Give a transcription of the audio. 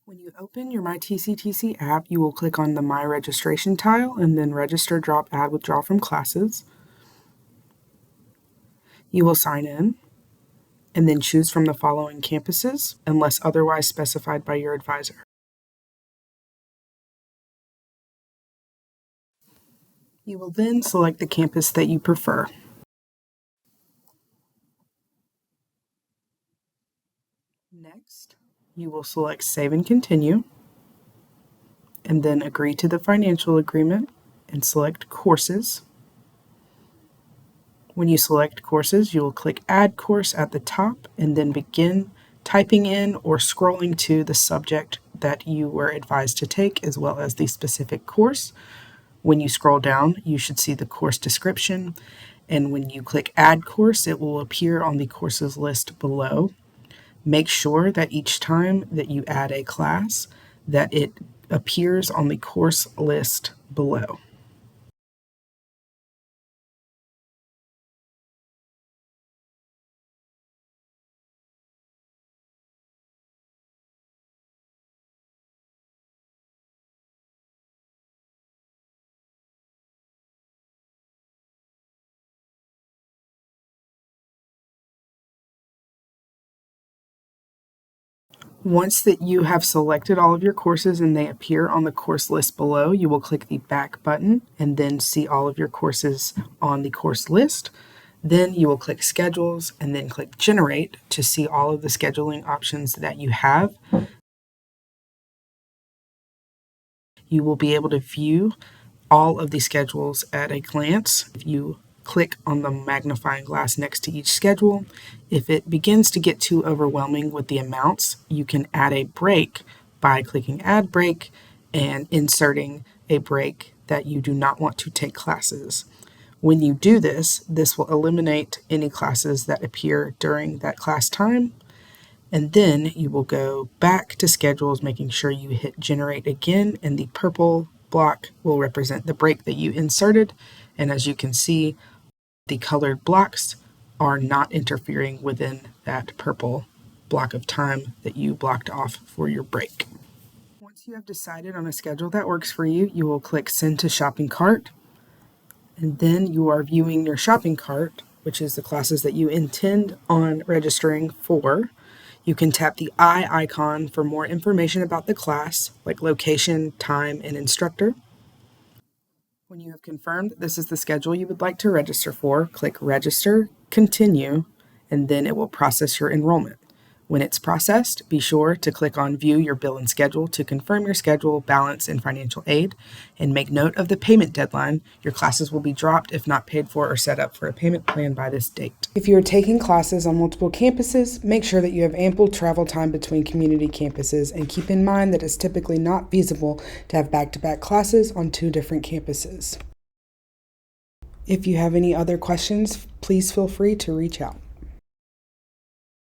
When you open your MyTCTC app, you will click on the My Registration tile and then Register, Drop, Add, Withdraw from Classes. You will sign in and then choose from the following campuses unless otherwise specified by your advisor. You will then select the campus that you prefer. Next, you will select Save and Continue, and then agree to the financial agreement and select Courses. When you select Courses, you will click Add Course at the top and then begin typing in or scrolling to the subject that you were advised to take, as well as the specific course. When you scroll down, you should see the course description, and when you click Add Course, it will appear on the courses list below. Make sure that each time that you add a class, that it appears on the course list below. Once that you have selected all of your courses and they appear on the course list below, you will click the back button and then see all of your courses on the course list. Then you will click Schedules and then click Generate to see all of the scheduling options that you have. You will be able to view all of the schedules at a glance. If you click on the magnifying glass next to each schedule, if it begins to get too overwhelming with the amounts, you can add a break by clicking Add Break and inserting a break that you do not want to take classes. When you do this, this will eliminate any classes that appear during that class time. And then you will go back to schedules, making sure you hit Generate again, and the purple block will represent the break that you inserted. And as you can see, the colored blocks are not interfering within that purple block of time that you blocked off for your break. Once you have decided on a schedule that works for you, you will click Send to Shopping Cart, and then you are viewing your shopping cart, which is the classes that you intend on registering for. You can tap the I icon for more information about the class, like location, time, and instructor. When you have confirmed this is the schedule you would like to register for, click Register, Continue, and then it will process your enrollment. When it's processed, be sure to click on View Your Bill and Schedule to confirm your schedule, balance, and financial aid, and make note of the payment deadline. Your classes will be dropped if not paid for or set up for a payment plan by this date. If you are taking classes on multiple campuses, make sure that you have ample travel time between community campuses, and keep in mind that it's typically not feasible to have back-to-back classes on 2 different campuses. If you have any other questions, please feel free to reach out.